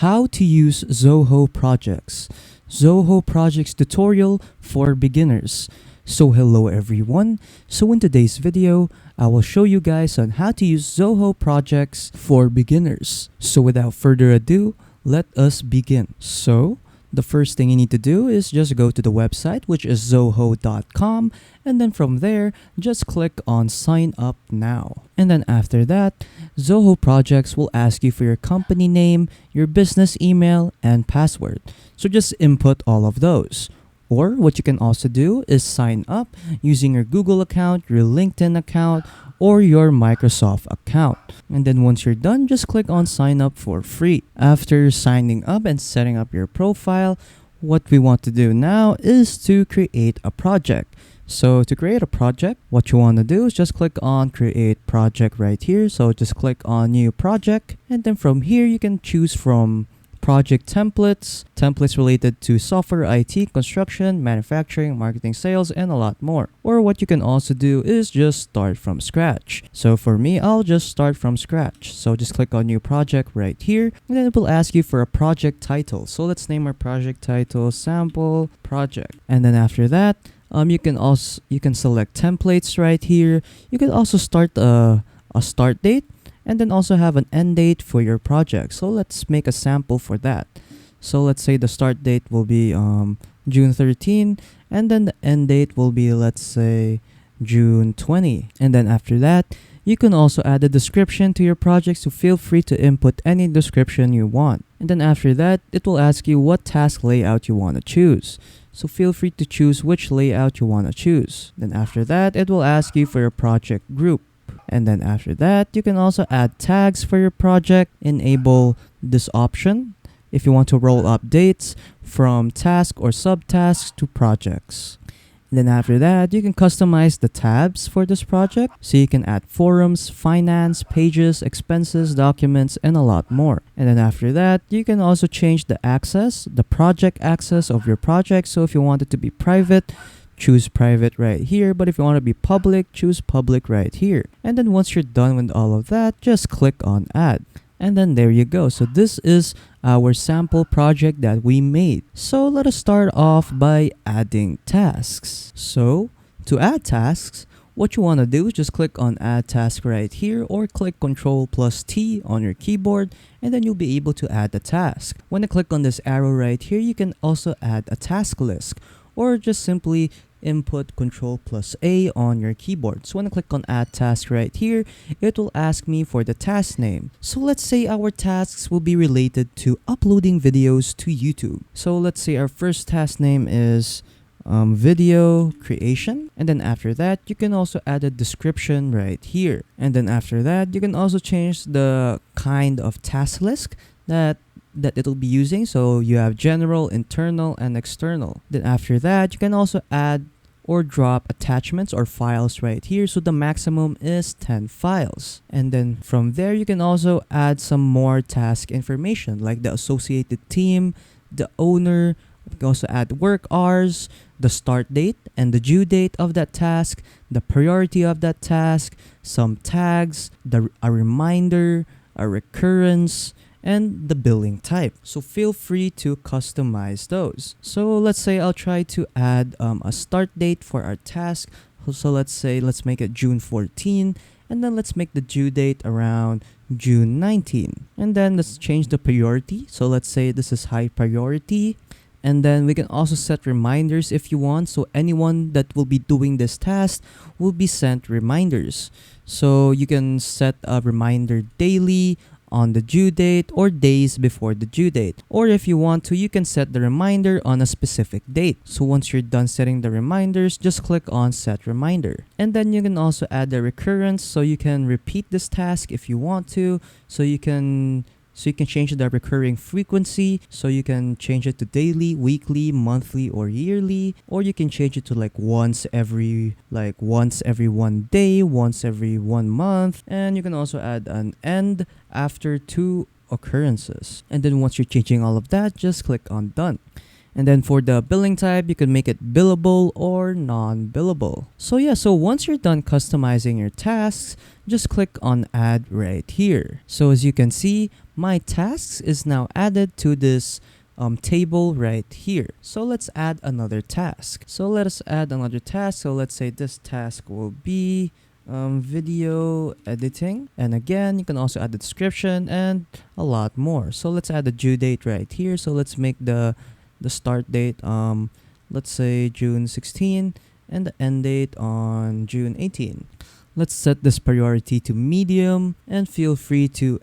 How to use Zoho Projects. Zoho Projects tutorial for beginners. So hello everyone. So in today's video, I will show you guys on how to use Zoho Projects for beginners. So without further ado, let us begin. So the first thing you need to do is just go to the website, which is zoho.com, and then from there, just click on sign up now. And then after that, Zoho Projects will ask you for your company name, your business email, and password. So just input all of those. Or what you can also do is sign up using your Google account, your LinkedIn account, or your Microsoft account. And then once you're done, just click on sign up for free. After signing up and setting up your profile, what we want to do now is to create a project. So to create a project, what you want to do is just click on create project right here. So just click on new project. And then from here, you can choose from project templates related to software, IT, construction, manufacturing, marketing, sales, and a lot more. Or what you can also do is just start from scratch. So for me, I'll just start from scratch. So just click on new project right here, and then it will ask you for a project title. So let's name our project title sample project. And then after that, you can select templates right here. You can also start a start date, and then also have an end date for your project. So let's make a sample for that. So let's say the start date will be June 13, and then the end date will be, let's say, June 20. And then after that, you can also add a description to your project, so feel free to input any description you want. And then after that, it will ask you what task layout you want to choose. So feel free to choose which layout you want to choose. Then after that, it will ask you for your project group. And then after that, you can also add tags for your project. Enable this option if you want to roll updates from task or subtasks to projects. And then after that, you can customize the tabs for this project. So you can add forums, finance, pages, expenses, documents, and a lot more. And then after that, you can also change the access, the project access of your project. So if you want it to be private, choose private right here, but if you want to be public, choose public right here. And then once you're done with all of that, just click on add. And then there you go. So this is our sample project that we made. So let us start off by adding tasks. So to add tasks, what you want to do is just click on add task right here, or click Ctrl+T on your keyboard, and then you'll be able to add a task. When you click on this arrow right here, you can also add a task list, or just simply input Ctrl+A on your keyboard. So when I click on add task right here, it will ask me for the task name. So let's say our tasks will be related to uploading videos to YouTube. So let's say our first task name is video creation. And then after that, you can also add a description right here. And then after that, you can also change the kind of task list that it'll be using. So you have general, internal, and external. Then after that, you can also add or drop attachments or files right here. So the maximum is 10 files. And then from there, you can also add some more task information like the associated team, the owner. You can also add work hours, the start date and the due date of that task, the priority of that task, some tags, a reminder, a recurrence, and the billing type. So feel free to customize those. So let's say I'll try to add a start date for our task. So let's make it June 14, and then let's make the due date around June 19. And then let's change the priority. So let's say this is high priority. And then we can also set reminders if you want. So anyone that will be doing this task will be sent reminders. So you can set a reminder daily, on the due date, or days before the due date. Or if you want to, you can set the reminder on a specific date. So once you're done setting the reminders, just click on set reminder. And then you can also add the recurrence, so you can repeat this task if you want to. So you can change the recurring frequency. So you can change it to daily, weekly, monthly, or yearly. Or you can change it to once every 1 day, once every 1 month. And you can also add an end after 2 occurrences. And then once you're changing all of that, just click on done. And then for the billing type, you can make it billable or non-billable. So yeah, so once you're done customizing your tasks, just click on add right here. So as you can see, my tasks is now added to this table right here. So let's add another task. So let us add another task. So let's say this task will be video editing, and again you can also add the description and a lot more. So let's add the due date right here. So let's make the start date let's say June 16 and the end date on June 18. Let's set this priority to medium, and feel free to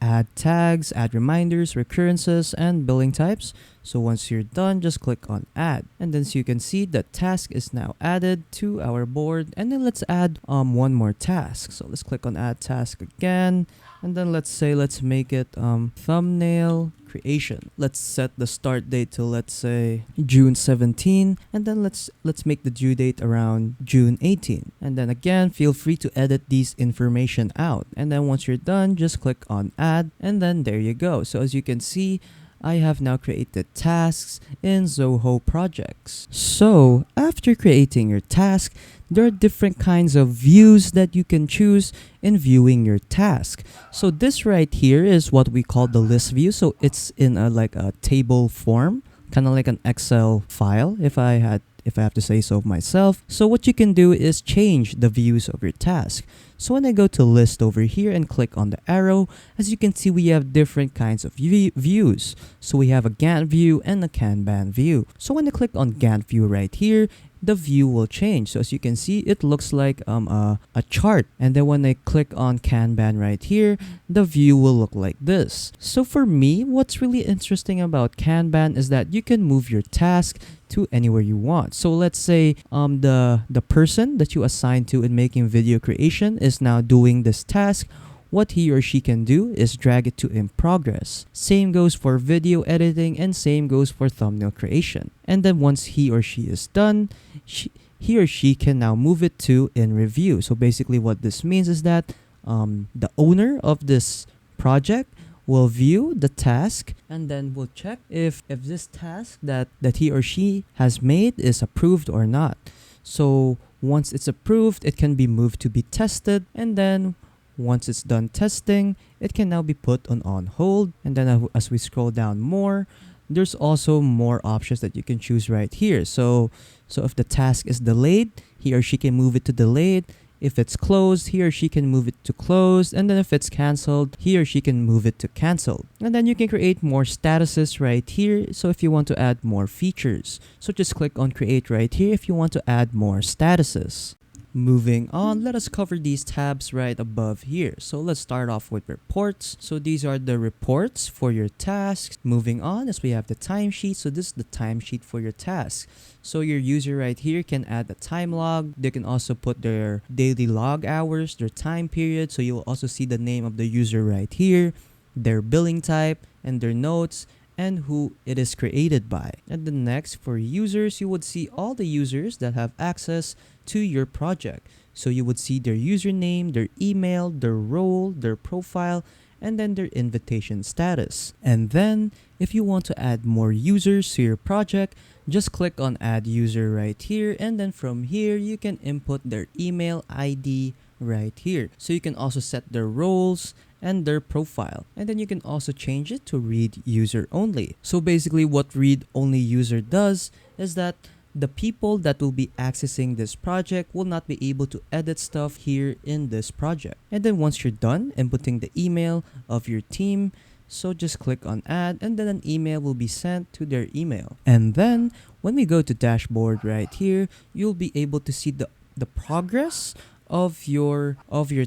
add tags, add reminders, recurrences, and billing types. So once you're done, just click on add. And then so you can see the task is now added to our board. And then let's add one more task. So let's click on add task again. And then let's make it thumbnail creation. Let's set the start date to, let's say, June 17, and then let's make the due date around June 18. And then again, feel free to edit these information out. And then once you're done, just click on add, and then there you go. So as you can see, I have now created tasks in Zoho Projects. So after creating your task, there are different kinds of views that you can choose in viewing your task. So this right here is what we call the list view. So it's in like a table form, kind of like an Excel file, if I have to say so myself. So what you can do is change the views of your task. So when I go to list over here and click on the arrow, as you can see, we have different kinds of views. So we have a Gantt view and a Kanban view. So when I click on Gantt view right here, the view will change. So as you can see, it looks like a chart. And then when I click on Kanban right here, the view will look like this. So for me, what's really interesting about Kanban is that you can move your task to anywhere you want. So let's say the person that you assign to in making video creation is now doing this task. What he or she can do is drag it to in progress. Same goes for video editing, and same goes for thumbnail creation. And then once he or she is done, he or she can now move it to in review. So basically what this means is that the owner of this project will view the task, and then we'll check if this task that he or she has made is approved or not. So once it's approved, it can be moved to be tested, and then once it's done testing, it can now be put on hold. And then as we scroll down more, there's also more options that you can choose right here. So if the task is delayed, he or she can move it to delayed. If it's closed, he or she can move it to closed. And then if it's canceled, he or she can move it to canceled. And then you can create more statuses right here. So if you want to add more features, so just click on create right here if you want to add more statuses. Moving on, let us cover these tabs right above here. So let's start off with reports. So these are the reports for your tasks. Moving on, as we have the timesheet. So this is the timesheet for your task. So your user right here can add a time log. They can also put their daily log hours, their time period. So you'll also see the name of the user right here, their billing type, and their notes, and who it is created by. And then next, for users, you would see all the users that have access to your project. So you would see their username, their email, their role, their profile, and then their invitation status. And then if you want to add more users to your project, just click on add user right here, and then from here you can input their email ID right here. So you can also set their roles and their profile, and then you can also change it to read user only. So basically what read only user does is that the people that will be accessing this project will not be able to edit stuff here in this project. And then once you're done inputting the email of your team, so just click on add, and then an email will be sent to their email. And then when we go to dashboard right here, you'll be able to see the progress of your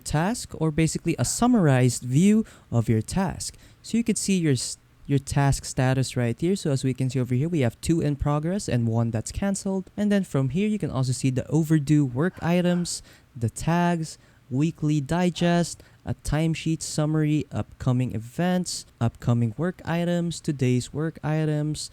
task, or basically a summarized view of your task. So you can see your task status right here. So as we can see over here, we have 2 in progress and 1 that's canceled. And then from here, you can also see the overdue work items, the tags, weekly digest, a timesheet summary, upcoming events, upcoming work items, today's work items,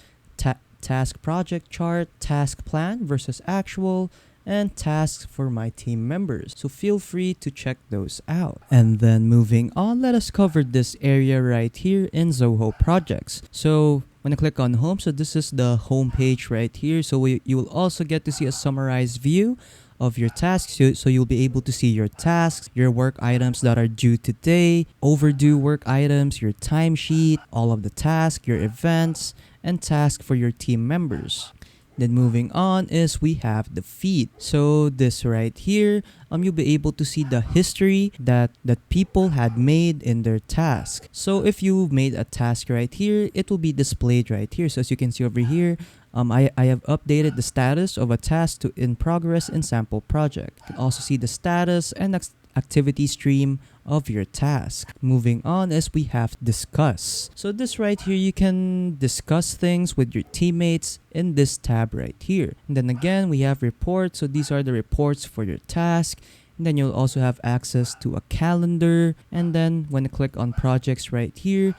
task project chart, task plan versus actual, and tasks for my team members. So feel free to check those out. And then moving on, let us cover this area right here in Zoho Projects. So When I click on home, so this is the home page right here. So you will also get to see a summarized view of your tasks. So you'll be able to see your tasks, your work items that are due today, overdue work items, your timesheet, all of the tasks, your events, and tasks for your team members. Then moving on is we have the feed. So this right here, you'll be able to see the history that people had made in their task. So if you made a task right here, it will be displayed right here. So as you can see over here, I have updated the status of a task to in progress in sample project. You can also see the status and activity stream of your task. Moving on is we have discuss. So this right here, you can discuss things with your teammates in this tab right here. And then again, we have reports. So these are the reports for your task. And then you'll also have access to a calendar. And then when you click on projects right here,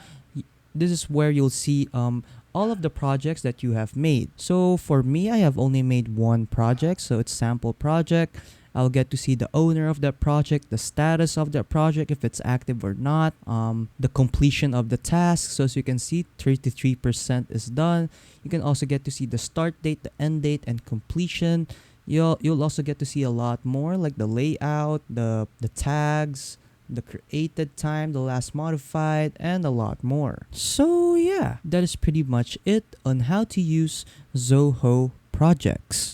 this is where you'll see all of the projects that you have made. So for me, I have only made one project, so it's sample project. I'll get to see the owner of that project, the status of that project, if it's active or not, the completion of the task. So as you can see, 33% is done. You can also get to see the start date, the end date, and completion. You'll also get to see a lot more, like the layout, the tags, the created time, the last modified, and a lot more. So yeah, that is pretty much it on how to use Zoho Projects.